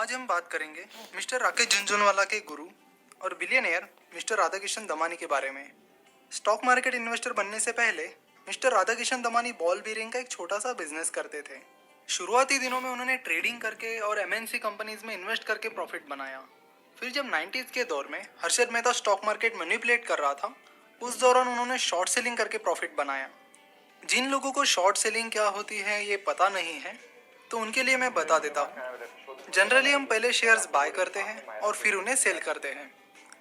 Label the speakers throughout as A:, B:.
A: आज हम बात करेंगे मिस्टर राकेश झुनझुनवाला के गुरु और बिलियनियर मिस्टर राधाकिशन दमानी के बारे में। स्टॉक मार्केट इन्वेस्टर बनने से पहले mister Radhakishan Damani ball bearing का एक छोटा सा बिजनेस करते थे। शुरुआती दिनों में उन्होंने ट्रेडिंग करके और एमएनसी कंपनीज में इन्वेस्ट करके प्रॉफिट बनाया। फिर जब 90s के दौर में Harshad Mehta stock market manipulate कर रहा था, उस दौरान उन्होंने शॉर्ट सेलिंग करके प्रॉफिट बनाया। जिन लोगों को शॉर्ट सेलिंग क्या होती है ये पता नहीं है, तो उनके लिए मैं बता देता हूँ। जनरली हम पहले शेयर्स बाय करते हैं और फिर उन्हें सेल करते हैं,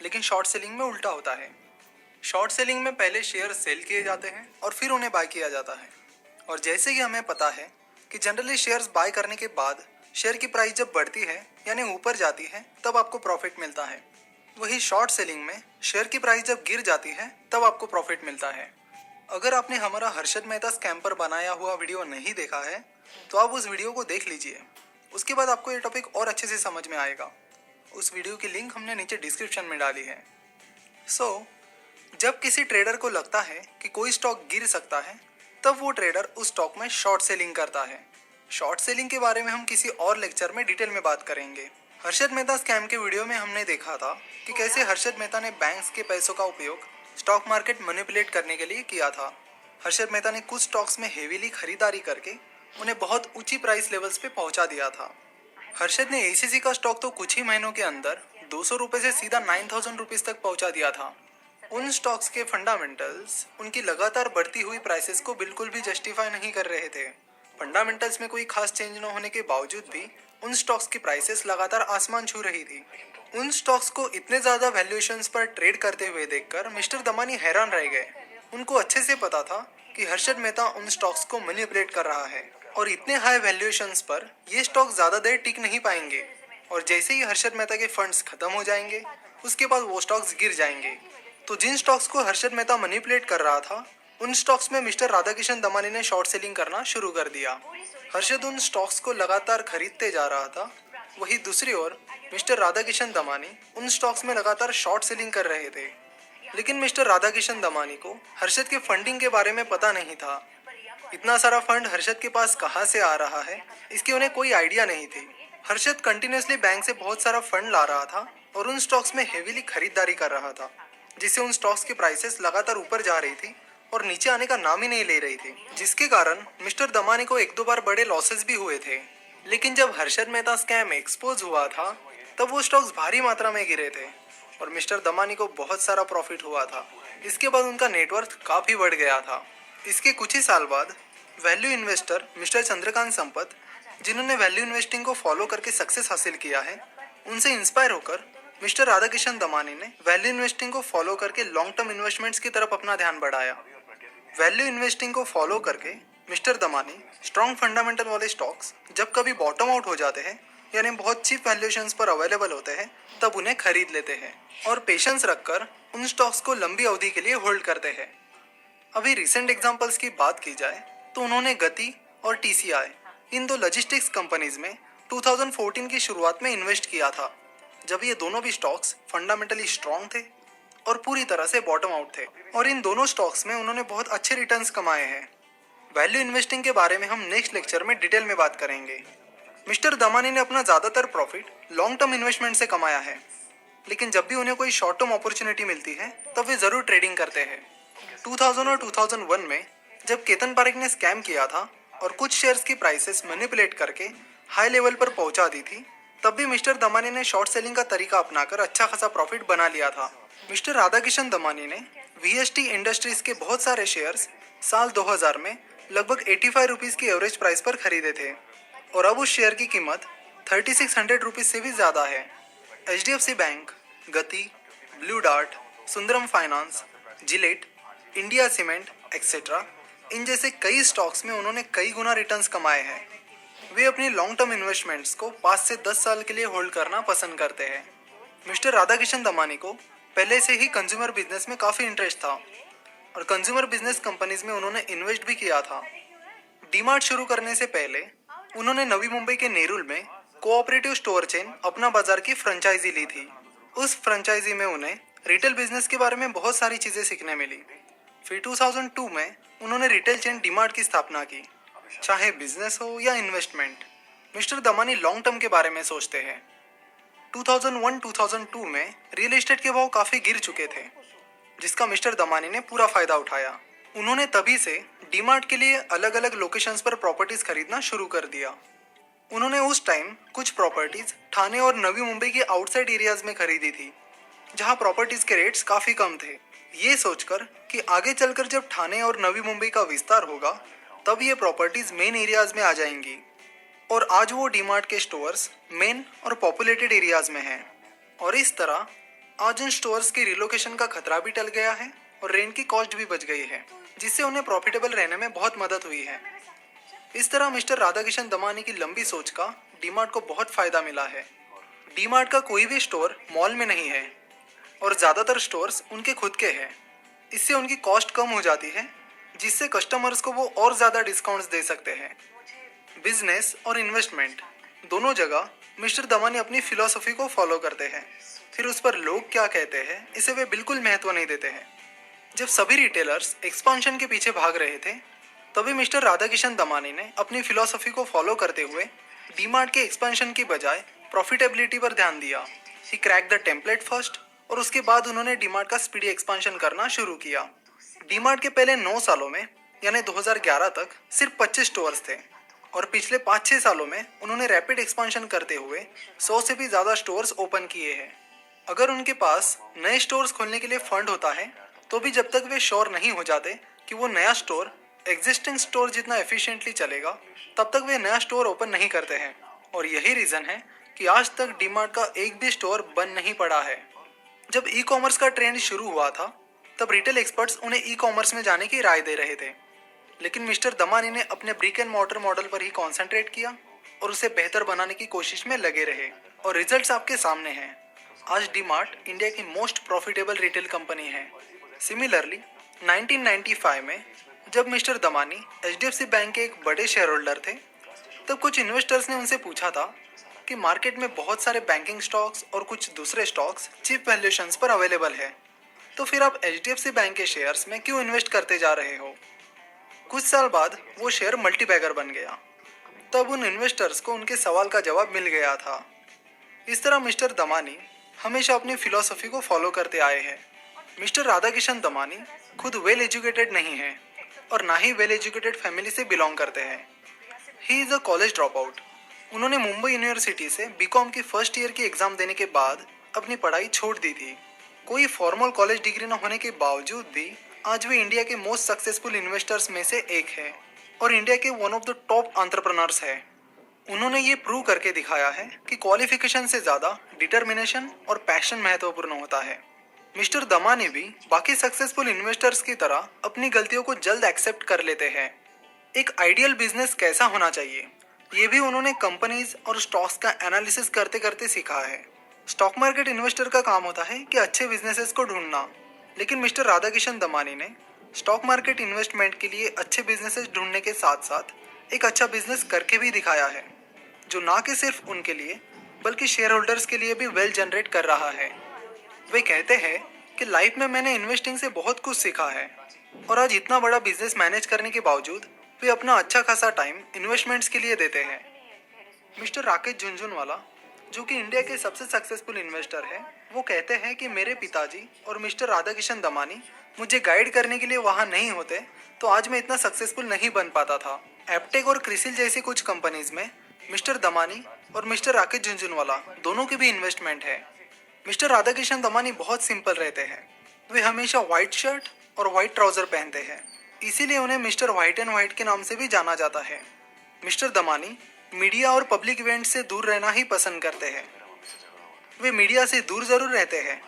A: लेकिन शॉर्ट सेलिंग में उल्टा होता है। शॉर्ट सेलिंग में पहले शेयर सेल किए जाते हैं और फिर उन्हें बाय किया जाता है। और जैसे कि हमें पता है कि जनरली शेयर्स बाय करने के बाद शेयर की प्राइस जब बढ़ती है यानी ऊपर जाती है तब आपको प्रॉफिट मिलता है। वही शॉर्ट सेलिंग में शेयर की प्राइस जब गिर जाती है तब आपको प्रॉफिट मिलता है। अगर आपने हमारा हर्षद मेहता स्कैम पर बनाया हुआ वीडियो नहीं देखा है तो आप उस वीडियो को देख लीजिए। उसके बाद आपको ये टॉपिक और अच्छे से समझ में आएगा। उस वीडियो की लिंक हमने नीचे डिस्क्रिप्शन में डाली है। जब किसी ट्रेडर को लगता है कि कोई स्टॉक गिर सकता है तब वो ट्रेडर उस स्टॉक में शॉर्ट सेलिंग करता है। शॉर्ट सेलिंग के बारे में हम किसी और लेक्चर में डिटेल में बात करेंगे। हर्षद मेहता स्कैम के वीडियो में हमने देखा था कि कैसे हर्षद मेहता ने बैंक्स के पैसों का उपयोग स्टॉक मार्केट मैनिपुलेट करने के लिए किया था। हर्षद मेहता ने कुछ स्टॉक्स में हेवीली खरीदारी करके उन्हें बहुत ऊंची प्राइस लेवल्स पे पहुंचा दिया था। हर्षद ने एसीसी का स्टॉक तो कुछ ही महीनों के अंदर 200 रुपये से सीधा 9000 रुपीज तक पहुंचा दिया था। उन स्टॉक्स के फंडामेंटल्स उनकी लगातार बढ़ती हुई प्राइसेस को बिल्कुल भी जस्टिफाई नहीं कर रहे थे। फंडामेंटल्स में कोई खास चेंज न होने के बावजूद भी उन स्टॉक्स की प्राइसेस लगातार आसमान छू रही थी। उन स्टॉक्स को इतने ज्यादा वैल्यूएशंस पर ट्रेड करते हुए देखकर मिस्टर दमानी हैरान रह गए। उनको अच्छे से पता था कि हर्षद मेहता उन स्टॉक्स को मैनिपुलेट कर रहा है और इतने हाई वैल्यूएशंस पर ये स्टॉक ज्यादा देर टिक नहीं पाएंगे और जैसे ही हर्षद मेहता के फंड्स खत्म हो जाएंगे उसके बाद वो स्टॉक्स गिर जाएंगे। तो जिन स्टॉक्स को हर्षद मेहता मैनिपुलेट कर रहा था उन स्टॉक्स में मिस्टर राधाकिशन दमानी ने शॉर्ट सेलिंग करना शुरू कर दिया। हर्षद उन स्टॉक्स को लगातार खरीदते जा रहा था, वही दूसरी ओर मिस्टर राधाकिशन दमानी उन स्टॉक्स में लगातार शॉर्ट सेलिंग कर रहे थे। लेकिन मिस्टर राधाकिशन दमानी को हर्षद के फंडिंग के बारे में पता नहीं था। इतना सारा फंड हर्षद के पास कहाँ से आ रहा है इसकी उन्हें कोई आइडिया नहीं थी। हर्षद कंटिन्यूसली बैंक से बहुत सारा फंड ला रहा था और उन स्टॉक्स में हेवीली खरीदारी कर रहा था, जिससे उन स्टॉक्स की प्राइसेस लगातार ऊपर जा रही थी और नीचे आने का नाम ही नहीं ले रही थी, जिसके कारण मिस्टर दमानी को एक दो बार बड़े लॉसेस भी हुए थे। लेकिन जब हर्षद मेहता स्कैम एक्सपोज हुआ था तब वो स्टॉक्स भारी मात्रा में गिरे थे और मिस्टर दमानी को बहुत सारा प्रॉफिट हुआ था। इसके बाद उनका नेटवर्थ काफी बढ़ गया था। इसके कुछ ही साल बाद value investor mister Chandrakant Sampat, जिन्होंने वैल्यू इन्वेस्टिंग को फॉलो करके सक्सेस हासिल किया है, उनसे इंस्पायर होकर मिस्टर राधाकिशन दमानी ने वैल्यू इन्वेस्टिंग को फॉलो करके लॉन्ग टर्म इन्वेस्टमेंट्स की तरफ अपना ध्यान बढ़ाया। वैल्यू इन्वेस्टिंग को फॉलो करके मिस्टर दमानी स्ट्रॉन्ग फंडामेंटल वाले स्टॉक्स जब कभी बॉटम आउट हो जाते हैं यानी बहुत चीप वैल्यूएशंस पर अवेलेबल होते हैं तब उन्हें खरीद लेते हैं और पेशेंस रखकर उन स्टॉक्स को लंबी अवधि के लिए होल्ड करते हैं। अभी रिसेंट एग्जांपल्स की बात की जाए तो उन्होंने गति और टीसीआई इन दो लॉजिस्टिक्स कंपनीज में 2014 की शुरुआत में इन्वेस्ट किया था, जब ये दोनों भी स्टॉक्स फंडामेंटली स्ट्रॉन्ग थे और पूरी तरह से बॉटम आउट थे और इन दोनों स्टॉक्स में उन्होंने बहुत अच्छे रिटर्न्स कमाए हैं। वैल्यू इन्वेस्टिंग के बारे में हम नेक्स्ट लेक्चर में डिटेल में बात करेंगे। मिस्टर दमानी ने अपना ज़्यादातर प्रॉफिट लॉन्ग टर्म इन्वेस्टमेंट से कमाया है, लेकिन जब भी उन्हें कोई शॉर्ट टर्म अपॉर्चुनिटी मिलती है तब वे ज़रूर ट्रेडिंग करते हैं। 2000 और 2001 में जब केतन पारेख ने स्कैम किया था और कुछ शेयर्स की प्राइसेस मैनिपुलेट करके हाई लेवल पर पहुंचा दी थी, तब भी मिस्टर दमानी ने शॉर्ट सेलिंग का तरीका अपनाकर अच्छा खासा प्रॉफिट बना लिया था। मिस्टर राधाकिशन दमानी ने वीएसटी इंडस्ट्रीज के बहुत सारे शेयर्स साल 2000 में लगभग 85 रुपीज़ की एवरेज प्राइस पर खरीदे थे और अब उस शेयर की कीमत 3600 रुपीज़ से भी ज़्यादा है। HDFC bank, Gati, blue dart, Sundaram finance, Gillette, India cement etcetera इन जैसे कई स्टॉक्स में उन्होंने कई गुना रिटर्न्स कमाए हैं। वे अपनी लॉन्ग टर्म इन्वेस्टमेंट्स को 5 से 10 साल के लिए होल्ड करना पसंद करते हैं। मिस्टर राधाकिशन दमानी को पहले से ही कंज्यूमर बिजनेस में काफ़ी इंटरेस्ट था और कंज्यूमर बिजनेस कंपनीज में उन्होंने इन्वेस्ट भी किया था। डीमार्ट शुरू करने से पहले उन्होंने नवी मुंबई के नेरुल में कोऑपरेटिव स्टोर चेन अपना बाजार की फ्रेंचाइजी ली थी। उस फ्रेंचाइजी में उन्हें रिटेल बिजनेस के बारे में बहुत सारी चीज़ें सीखने मिली। फिर 2002 में उन्होंने रिटेल चेन डीमार्ट की स्थापना की। चाहे बिजनेस हो या investment, mister Damani long term के बारे में सोचते हैं 2001-2002 में रियल एस्टेट के भाव काफी गिर चुके थे, जिसका मिस्टर दमानी ने पूरा फायदा उठाया। उन्होंने तभी से डीमार्ट के लिए अलग अलग लोकेशंस पर प्रॉपर्टीज खरीदना शुरू कर दिया। उन्होंने उस टाइम कुछ प्रॉपर्टीज ठाणे और नवी मुंबई के आउटसाइड एरियाज में खरीदी थी, जहां प्रॉपर्टीज के रेट्स काफी कम थे। ये सोचकर कि आगे चलकर जब ठाणे और नवी मुंबई का विस्तार होगा तब ये प्रॉपर्टीज मेन एरियाज में आ जाएंगी। और आज वो डीमार्ट के स्टोर्स मेन और पॉपुलेटेड एरियाज में हैं। और इस तरह आज उन स्टोर्स की रिलोकेशन का खतरा भी टल गया है और रेंट की कॉस्ट भी बच गई है, जिससे उन्हें प्रॉफिटेबल रहने में बहुत मदद हुई है। इस तरह मिस्टर राधाकिशन दमानी की लंबी सोच का डीमार्ट को बहुत फायदा मिला है। डीमार्ट का कोई भी स्टोर मॉल में नहीं है और ज़्यादातर स्टोर्स उनके खुद के हैं। इससे उनकी कॉस्ट कम हो जाती है, जिससे कस्टमर्स को वो और ज़्यादा डिस्काउंट्स दे सकते हैं। बिजनेस और इन्वेस्टमेंट दोनों जगह मिस्टर दमानी अपनी फिलॉसफी को फॉलो करते हैं। फिर उस पर लोग क्या कहते हैं इसे वे बिल्कुल महत्व नहीं देते हैं। जब सभी रिटेलर्स एक्सपांशन के पीछे भाग रहे थे, तभी मिस्टर राधाकिशन दमानी ने अपनी फिलॉसफी को फॉलो करते हुए डीमार्ट के एक्सपेंशन की बजाय प्रॉफिटेबिलिटी पर ध्यान दिया। ही क्रैक द टेम्पलेट फर्स्ट और उसके बाद उन्होंने डीमार्ट का स्पीडी एक्सपेंशन करना शुरू किया। डीमार्ट के पहले 9 सालों में यानी 2011 तक सिर्फ 25 स्टोर्स थे और पिछले 5-6 सालों में उन्होंने रैपिड एक्सपेंशन करते हुए 100 से भी ज़्यादा स्टोर्स ओपन किए हैं। अगर उनके पास नए स्टोर्स खोलने के लिए फंड होता है तो भी जब तक वे श्योर नहीं हो जाते कि वो नया स्टोर एग्जिस्टिंग स्टोर जितना एफिशिएंटली चलेगा, तब तक वे नया स्टोर ओपन नहीं करते हैं। और यही रीज़न है कि आज तक डीमार्ट का एक भी स्टोर बंद नहीं पड़ा है। जब ई कॉमर्स का ट्रेंड शुरू हुआ था तब रिटेल एक्सपर्ट्स उन्हें ई कॉमर्स में जाने की राय दे रहे थे, लेकिन मिस्टर दमानी ने अपने ब्रिक एंड मॉर्टर मॉडल पर ही कॉन्सेंट्रेट किया और उसे बेहतर बनाने की कोशिश में लगे रहे और रिजल्ट्स आपके सामने हैं। आज डीमार्ट इंडिया की मोस्ट प्रॉफिटेबल रिटेल कंपनी है। सिमिलरली 1995 में जब मिस्टर दमानी एचडीएफसी बैंक के एक बड़े शेयर होल्डर थे, तब कुछ इन्वेस्टर्स ने उनसे पूछा था कि मार्केट में बहुत सारे बैंकिंग स्टॉक्स और कुछ दूसरे स्टॉक्स चीप वैल्यूएशंस पर अवेलेबल है, तो फिर आप एचडीएफसी बैंक के शेयर्स में क्यों इन्वेस्ट करते जा रहे हो। कुछ साल बाद वो शेयर मल्टीबैगर बन गया। तब उन इन्वेस्टर्स को उनके सवाल का जवाब मिल गया था। इस तरह मिस्टर दमानी हमेशा अपनी फिलॉसफी को फॉलो करते आए हैं। मिस्टर राधाकिशन दमानी खुद वेल एजुकेटेड नहीं है और ना ही वेल एजुकेटेड फैमिली से बिलोंग करते हैं। He is a college drop out. उन्होंने मुंबई यूनिवर्सिटी से बीकॉम की फर्स्ट ईयर की एग्ज़ाम देने के बाद अपनी पढ़ाई छोड़ दी थी। कोई फॉर्मल कॉलेज डिग्री न होने के बावजूद भी आज वे इंडिया के मोस्ट सक्सेसफुल इन्वेस्टर्स में से एक है और इंडिया के one of the top entrepreneurs है। उन्होंने ये प्रूव करके दिखाया है कि क्वालिफिकेशन से ज़्यादा डिटर्मिनेशन और पैशन महत्वपूर्ण होता है। मिस्टर दमानी भी बाकी सक्सेसफुल इन्वेस्टर्स की तरह अपनी गलतियों को जल्द एक्सेप्ट कर लेते हैं। एक आइडियल बिजनेस कैसा होना चाहिए, ये भी उन्होंने कंपनीज और स्टॉक्स का एनालिसिस करते करते सीखा है। स्टॉक मार्केट इन्वेस्टर का काम होता है कि अच्छे बिजनेसेस को ढूंढना, लेकिन मिस्टर राधाकिशन दमानी ने स्टॉक मार्केट इन्वेस्टमेंट के लिए अच्छे बिजनेसेस ढूंढने के साथ साथ एक अच्छा बिजनेस करके भी दिखाया है, जो ना कि सिर्फ उनके लिए बल्कि शेयर होल्डर्स के लिए भी वेल जनरेट कर रहा है। वे कहते हैं कि लाइफ में मैंने इन्वेस्टिंग से बहुत कुछ सीखा है और आज इतना बड़ा बिजनेस मैनेज करने के बावजूद वे अपना अच्छा खासा टाइम इन्वेस्टमेंट्स के लिए देते हैं। मिस्टर राकेश झुनझुनवाला, जो कि इंडिया के सबसे सक्सेसफुल इन्वेस्टर हैं, वो कहते हैं कि मेरे पिताजी और मिस्टर राधाकिशन दमानी मुझे गाइड करने के लिए वहाँ नहीं होते तो आज मैं इतना सक्सेसफुल नहीं बन पाता था। एप्टेक और क्रिसिल जैसी कुछ कंपनीज में मिस्टर दमानी और मिस्टर राकेश झुनझुनवाला दोनों की भी इन्वेस्टमेंट है। मिस्टर राधाकिशन दमानी बहुत सिंपल रहते हैं। वे हमेशा व्हाइट शर्ट और व्हाइट ट्राउजर पहनते हैं, इसीलिए उन्हें मिस्टर व्हाइट एंड व्हाइट के नाम से भी जाना जाता है। मिस्टर दमानी मीडिया और पब्लिक इवेंट से दूर रहना ही पसंद करते हैं। वे मीडिया से दूर जरूर रहते हैं,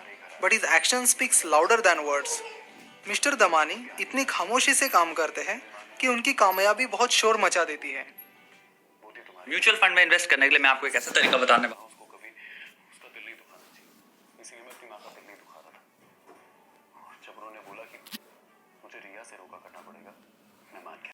A: but his action speaks louder than words. Mister Damani इतनी खामोशी से काम करते हैं कि उनकी कामयाबी बहुत शोर मचा देती है।
B: म्यूचुअल फंड में इन्वेस्ट करने के लिए मैं आपको एक ऐसा तरीका बताने वाला हूं।
C: इसीलिए मैं अपनी माँ का दिल नहीं दुखा रहा था और जब उन्होंने बोला कि मुझे रिया से रोका करना पड़ेगा, मैं मान गया।